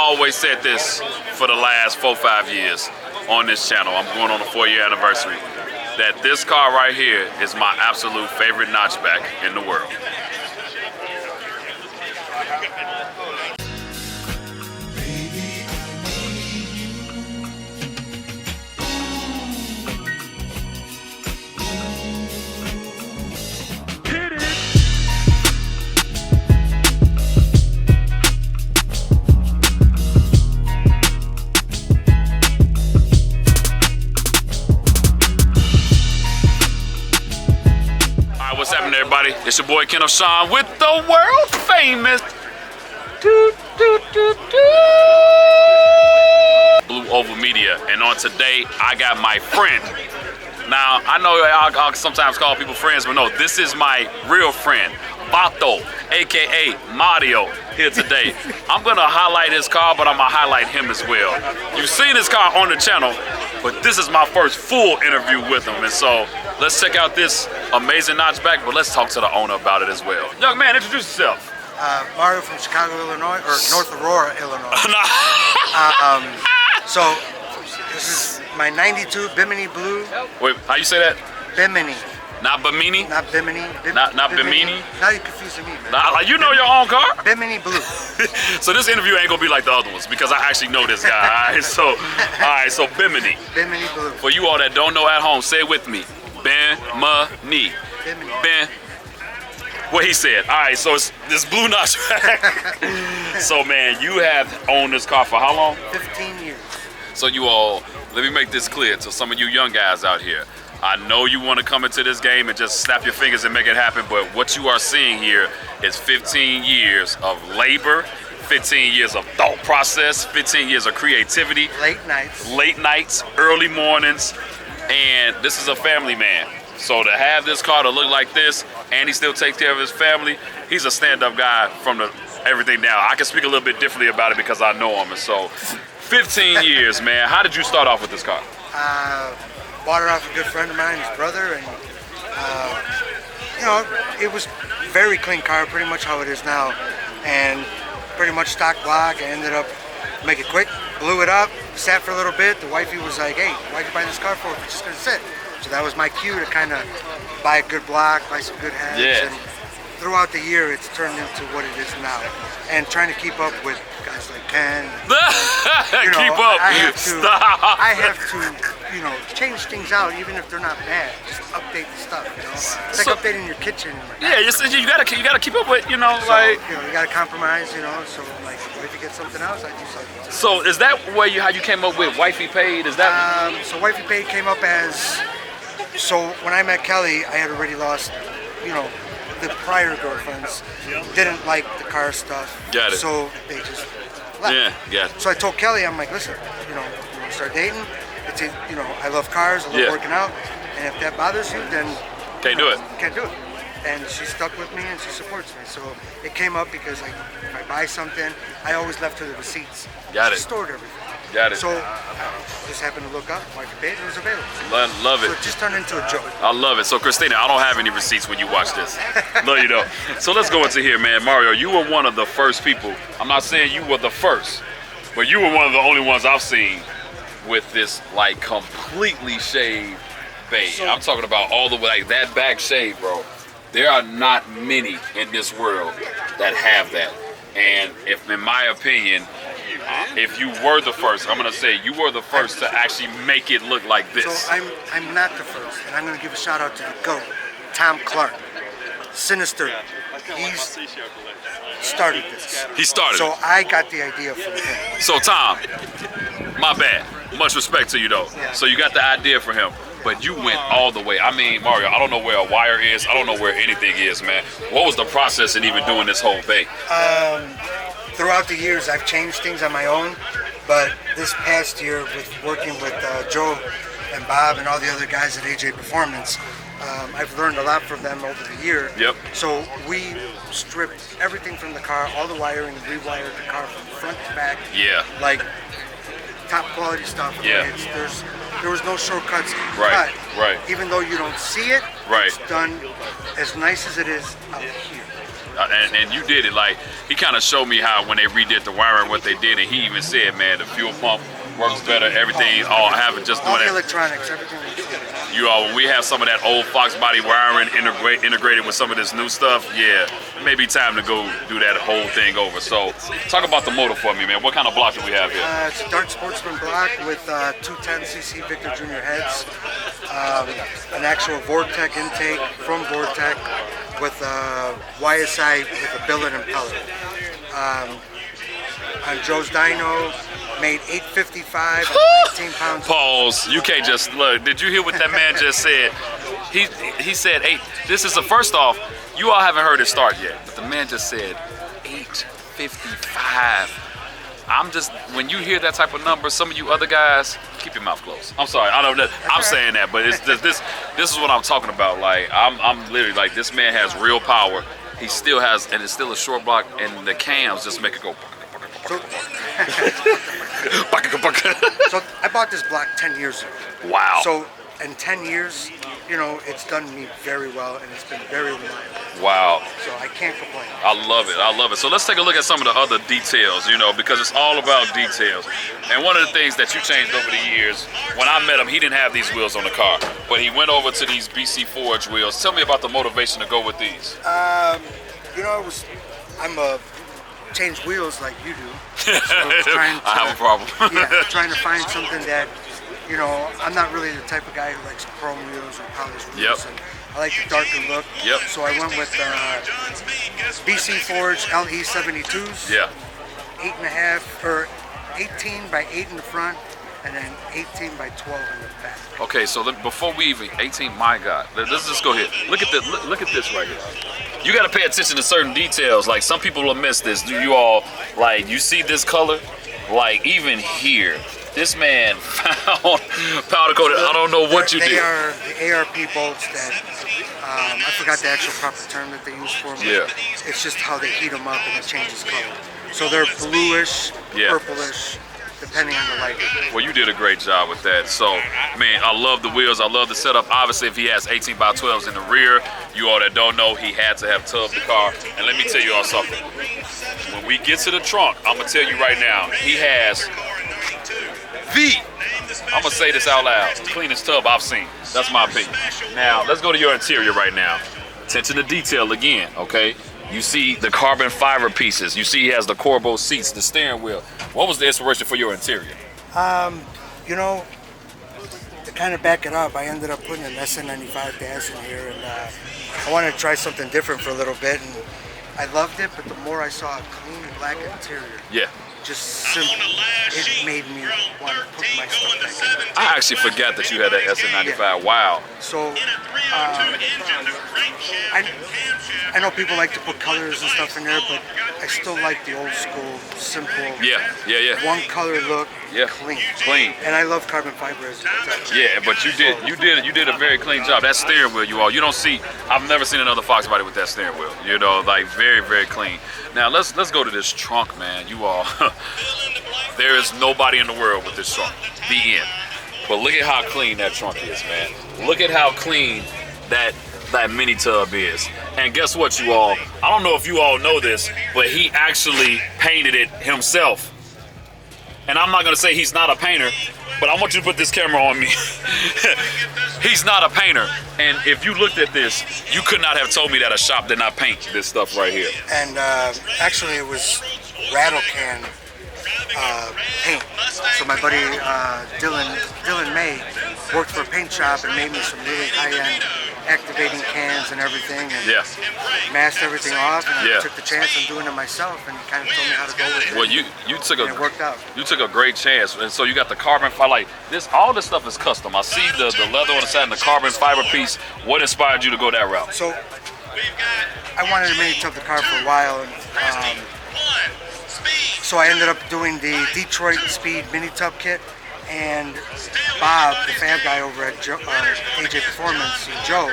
always said this for the last 4-5 years on this channel. I'm going on a 4-year anniversary. That this car right here is my absolute favorite notchback in the world. What's happening, everybody? It's your boy Ken O'Shawn with the world famous Blue Oval Media, and on today I got my friend. Now I know I'll sometimes call people friends, but no, this is my real friend, Vato, aka Mario, here today. I'm gonna highlight his car, but I'm gonna highlight him as well. You've seen his car on the channel, but this is my first full interview with him, and so let's check out this amazing notchback, but let's talk to the owner about it as well. Young man, introduce yourself. Mario from Chicago, Illinois, or North Aurora, Illinois. So this is my 92 Bimini Blue. Wait, how you say that? Bimini. Not Bimini? Not Bimini. Not Bimini? Now you're confusing me, man. Nah, like, you know your own car? Bimini Blue. So this interview ain't gonna be like the other ones because I actually know this guy. Alright, so Bimini. Bimini Blue. For you all that don't know at home, say it with me. Bimini. Bimini. What he said. Alright, so it's this blue notchback. So man, you have owned this car for how long? 15 years. So you all, let me make this clear to some of you young guys out here. I know you want to come into this game and just snap your fingers and make it happen, but what you are seeing here is 15 years of labor, 15 years of thought process, 15 years of creativity. Late nights, early mornings, and this is a family man. So to have this car to look like this, and he still takes care of his family, he's a stand-up guy from the everything down. I can speak a little bit differently about it because I know him, and so 15 years, man. How did you start off with this car? Bought it off a good friend of mine, his brother, and you know, it was very clean car, pretty much how it is now, and pretty much stock block. I ended up make it quick, blew it up, sat for a little bit. The wifey was like, "Hey, why'd you buy this car for? If it's just gonna sit." So that was my cue to kind of buy a good block, buy some good heads. Yeah. And throughout the year, it's turned into what it is now, and trying to keep up with guys like Ken. You know, keep up. I have to, you know, change things out even if they're not bad. Just update the stuff, you know. It's like updating your kitchen. Yeah, you gotta keep up with, you know, so, like, you know, you gotta compromise, you know. So like, if you get something else, I do something else. So is that where how you came up with Wifey Paid? Is that? So Wifey Paid came up as, so when I met Kelly, I had already lost, you know, the prior girlfriends didn't like the car stuff. Got it. So they just left. Yeah, got it. So I told Kelly, I'm like, listen, you know, you want to start dating? It's a, you know, I love cars, I love working out, and if that bothers you, then can't do it. Can't do it. And she stuck with me and she supports me. So it came up because like, if I buy something, I always left her the receipts. Got She it. stored everything. Got it. So just happened to look up, Wifey Paid, and it was available. Love it. So it just turned into a joke. I love it. So Christina, I don't have any receipts when you watch this. No, you don't. So let's go into here, man. Mario, you were one of the first people. I'm not saying you were the first, but you were one of the only ones I've seen with this like completely shaved bay. I'm talking about all the way, like that back shave, bro. There are not many in this world that have that. And if, in my opinion, if you were the first, I'm gonna say you were the first to actually make it look like this. So I'm not the first, and I'm gonna give a shout out to the GOAT, Tom Clark, Sinister. He's started this. He started. So I got the idea from him. So Tom, my bad. Much respect to you though. Yeah. So you got the idea for him, but you went all the way. I mean, Mario, I don't know where a wire is. I don't know where anything is, man. What was the process in even doing this whole thing? Throughout the years, I've changed things on my own, but this past year, with working with Joe and Bob and all the other guys at AJ Performance, I've learned a lot from them over the year. Yep. So we stripped everything from the car, all the wiring, rewired the car from front to back. Yeah. Like top quality stuff. Yeah. There was no shortcuts. Right, but right. even though you don't see it, Right. it's done as nice as it is out here. And you did it. Like, he kind of showed me how when they redid the wiring, what they did, and he even said, man, the fuel pump works better, everything, all having just doing all the that. electronics, everything. You all, when we have some of that old Fox body wiring integrated with some of this new stuff, yeah, maybe time to go do that whole thing over. So, talk about the motor for me, man. What kind of block do we have here? It's a dark sportsman block with 210cc Victor Jr. heads, an actual Vortec intake from Vortec with YSI with a billet and pellet. On Joe's dyno, made 855 and 19 pounds. Pause. You can't just look. Did you hear what that man just said? He said, "Hey, this is the first off. You all haven't heard it start yet, but the man just said 855. I'm just, when you hear that type of number, some of you other guys, keep your mouth closed. I'm sorry, I don't know. I'm saying that, but it's this is what I'm talking about. Like, I'm literally like, this man has real power. He still has, and it's still a short block, and the cams just make it go. So, so I bought this block 10 years ago. Wow. So in 10 years, you know, it's done me very well, and it's been very reliable. Wow. So I can't complain. I love it. I love it. So let's take a look at some of the other details, you know, because it's all about details. And one of the things that you changed over the years, when I met him, he didn't have these wheels on the car, but he went over to these BC Forge wheels. Tell me about the motivation to go with these. You know, I'm a change wheels like you do. So I have a problem. Yeah, trying to find something that, you know, I'm not really the type of guy who likes chrome wheels or polished wheels. Yep. And I like the darker look. Yep. So I went with BC Forge LE72s. Yeah. 8.5 or 18 by 8 in the front, and then 18 by 12 in the back. Okay, so before we even 18, my God, let's just go here. Look at this. Look at this right here. You got to pay attention to certain details. Like, some people will miss this. Do you all, like, you see this color? Like, even here, this man found powder coated. I don't know what you did. They are the ARP bolts that I forgot the actual proper term that they use for them. Yeah. It's just how they heat them up and it changes color. So they're bluish, Yeah. purplish, depending on the light. Well, you did a great job with that. So, man, I love the wheels. I love the setup. Obviously, if he has 18 by 12s in the rear, you all that don't know, he had to have tubbed the car. And let me tell you all something. When we get to the trunk, I'm going to tell you right now, he has I'm going to say this out loud, cleanest tub I've seen. That's my opinion. Now, let's go to your interior right now. Attention to detail again, okay? You see the carbon fiber pieces. You see he has the Corbo seats, the steering wheel. What was the inspiration for your interior? You know, to kind of back it up, I ended up putting an SN95 dash in here, and I wanted to try something different for a little bit, and I loved it, but the more I saw a clean black interior, Yeah. just simple, it made me want to put my stuff back in. I actually forgot that you had that SN95. Wow. So, I know people like to put colors and stuff in there, but I still like the old school, simple, Yeah. one color look, Yeah. clean. And I love carbon fiber as well. Yeah, but you did a very clean job. That steering wheel, you all, you don't see, I've never seen another Fox body with that steering wheel. You know, like very, very clean. Now let's go to this trunk, man. You all, there is nobody in the world with this trunk. The end. But look at how clean that trunk is, man. Look at how clean that mini tub is. And guess what, you all? I don't know if you all know this, but he actually painted it himself. And I'm not gonna say he's not a painter, but I want you to put this camera on me. He's not a painter. And if you looked at this, you could not have told me that a shop did not paint this stuff right here. And actually it was rattle can paint. So my buddy Dylan May worked for a paint shop and made me some really high-end activating cans and everything, and masked everything off, and I took the chance on doing it myself, and he kind of told me how to go with it. Well, you took and it worked out. You took a great chance, and so you got the carbon fiber. Like this, all this stuff is custom. I see the leather on the side and the carbon fiber piece. What inspired you to go that route? So I wanted to mini tub the car for a while, and so I ended up doing the Detroit Speed mini tub kit. And Bob, the fab guy over at AJ Performance, and Joe,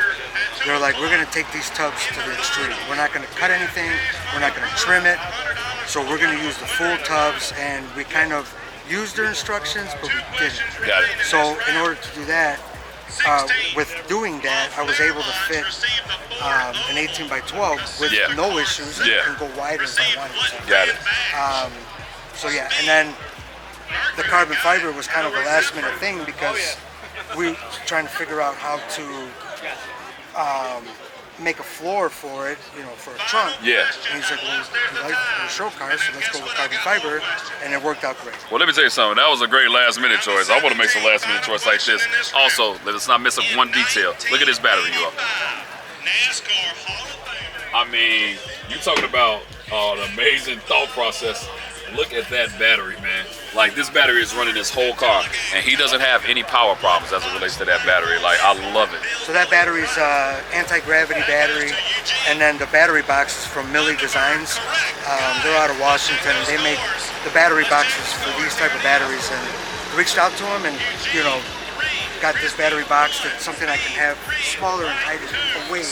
they're like, we're going to take these tubs to the extreme. We're not going to cut anything. We're not going to trim it. So we're going to use the full tubs. And we kind of used their instructions, but we didn't. Got it. So in order to do that, with doing that, I was able to fit an 18 by 12 with no issues and go wider if I wanted to. Got it. So yeah, and then the carbon fiber was kind of a last minute thing because we were trying to figure out how to make a floor for it, for a trunk. Yeah. And he's like, well, we like the show cars, so let's go with carbon fiber, and it worked out great. Well, let me tell you something. That was a great last minute choice. I want to make some last minute choice like this. Also, let's not miss one detail. Look at this battery, you all. I mean, you talking about an amazing thought process. Look at that battery, man. Like, this battery is running this whole car, and he doesn't have any power problems as it relates to that battery. Like, I love it. So that battery's anti-gravity battery, and then the battery box is from Millie Designs. They're out of Washington. They make the battery boxes for these type of batteries, and I reached out to them and, got this battery box that's something I can have smaller and tighter away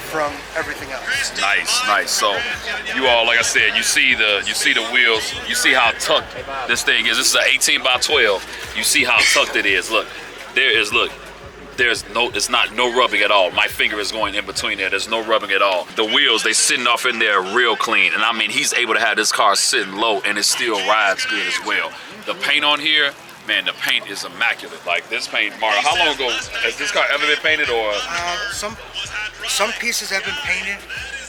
from everything else. Nice. So you all, like I said, you see the wheels, you see how tucked this thing is. This is an 18 by 12. You see how tucked it is. Look, it's not no rubbing at all. My finger is going in between there. There's no rubbing at all. The wheels, they sitting off in there real clean. And I mean, he's able to have this car sitting low and it still rides good as well. The paint on here, man, the paint is immaculate. Like, this paint, Mario, how long ago has this car ever been painted, or? Some pieces have been painted,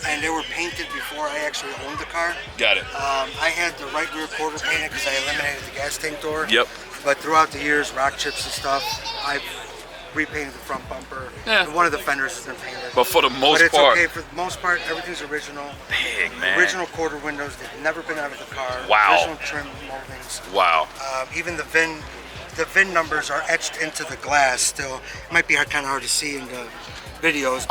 and they were painted before I actually owned the car. Got it. I had the right rear quarter painted because I eliminated the gas tank door. Yep. But throughout the years, rock chips and stuff, I've repainted the front bumper. Yeah. And one of the fenders has been painted. But for the most but it's part, okay. For the most part, everything's original. Big, man. Original quarter windows. They've never been out of the car. Wow. Original trim moldings. Wow. Even the VIN numbers are etched into the glass still. It might be kind of hard to see in the videos.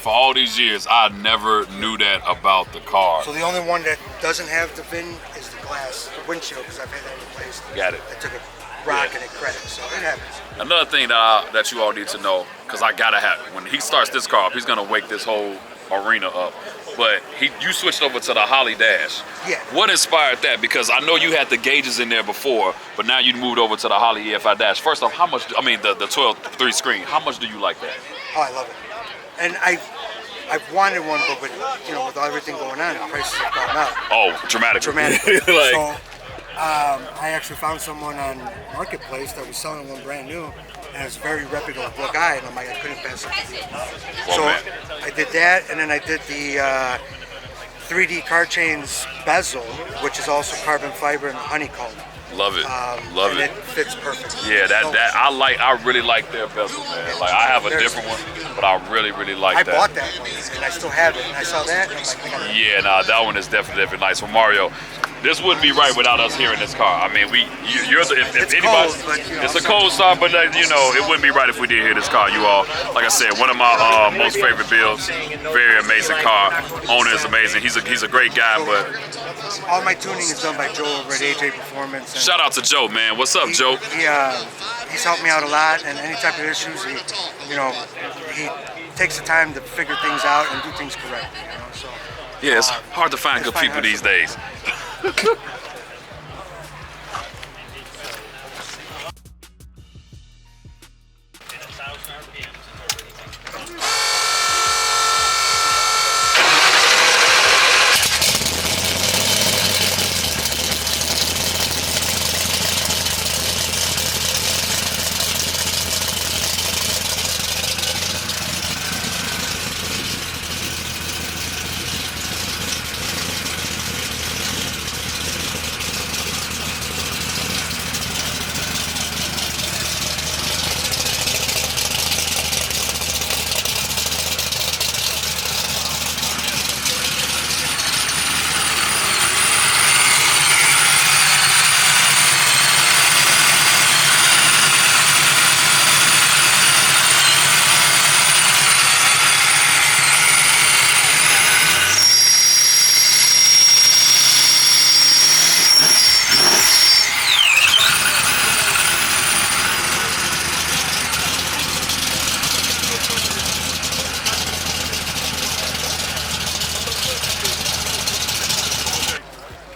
For all these years, I never knew that about the car. So the only one that doesn't have the VIN is the glass, the windshield, because I've had that replaced. Got it. I took a rock and it cracked, so it happens. Another thing that you all need to know, because I gotta have it, when he starts this car up, he's gonna wake this whole arena up. But you switched over to the Holly Dash. Yeah. What inspired that? Because I know you had the gauges in there before, but now you moved over to the Holly EFI Dash. First off, the 12.3 screen, how much do you like that? Oh, I love it. And I've wanted one, but with everything going on, the prices have gone up. Oh, dramatically. So I actually found someone on Marketplace that was selling one brand new, and it's a very reputable guy, and I'm like, I couldn't pass up the deal. So I did that, and then I did the 3D car chains bezel, which is also carbon fiber and honeycomb. Love it. And it fits perfect. Yeah, I really like their bezel, man. Like, I have a different one, but I really like that. I bought that one, and I still have it. And I saw that, and I'm like, I gotta. Yeah, that one is definitely nice. Well, Mario, this wouldn't be right without us hearing this car. I mean, if anybody, cold, but, it's a cold start, but it wouldn't be right if we did hear this car. You all, like I said, one of my most favorite builds. Very amazing car. Owner is amazing. He's a great guy, but all my tuning is done by Joe over at AJ Performance. Shout out to Joe, man. What's up, Joe? He's helped me out a lot, and any type of issues, he takes the time to figure things out and do things correctly. So yeah, it's hard to find good people these days.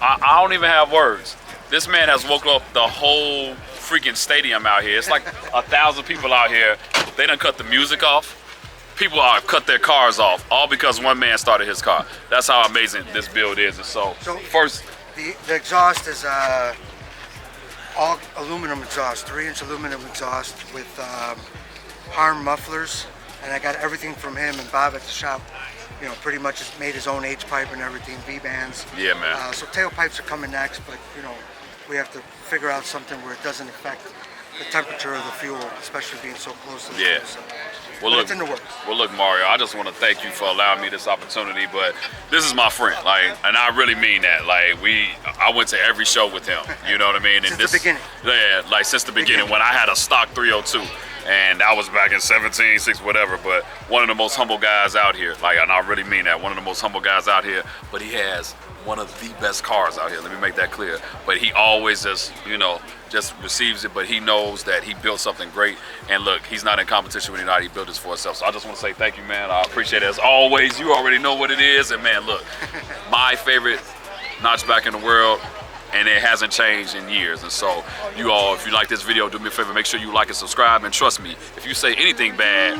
I don't even have words. This man has woke up the whole freaking stadium out here. It's like 1,000 people out here. They done cut the music off. People are cut their cars off, all because one man started his car. That's how amazing this build is. And so first, the exhaust is all aluminum exhaust, 3-inch aluminum exhaust with harm mufflers, and I got everything from him and Bob at the shop. You know, pretty much has made his own H pipe and everything, V-bands. Yeah, man. So tailpipes are coming next, but you know, we have to figure out something where it doesn't affect the temperature of the fuel, especially being so close to the fuel. So. Well, it's in the works. Well, look, Mario, I just want to thank you for allowing me this opportunity, but this is my friend, like, and I really mean that. Like, I went to every show with him, you know what I mean? And Since the beginning. Yeah, like since the beginning, when I had a stock 302, and that was back in 17, 6, whatever, but one of the most humble guys out here, like, and I really mean that, one of the most humble guys out here, but he has one of the best cars out here, let me make that clear. But he always just, you know, just receives it, but he knows that he built something great. And look, he's not in competition with anybody, he built this for himself. So I just want to say thank you, man. I appreciate it as always. You already know what it is. And man, look, my favorite notchback in the world, and it hasn't changed in years. And so you all, if you like this video, do me a favor, make sure you like and subscribe. And trust me, if you say anything bad,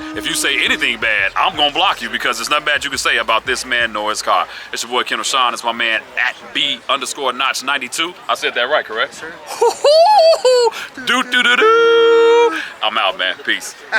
I'm gonna block you, because there's nothing bad you can say about this man nor his car. It's your boy Kendall Sean. It's my man at B_Notch92. I said that right, correct? Sure. Do. I'm out, man. Peace.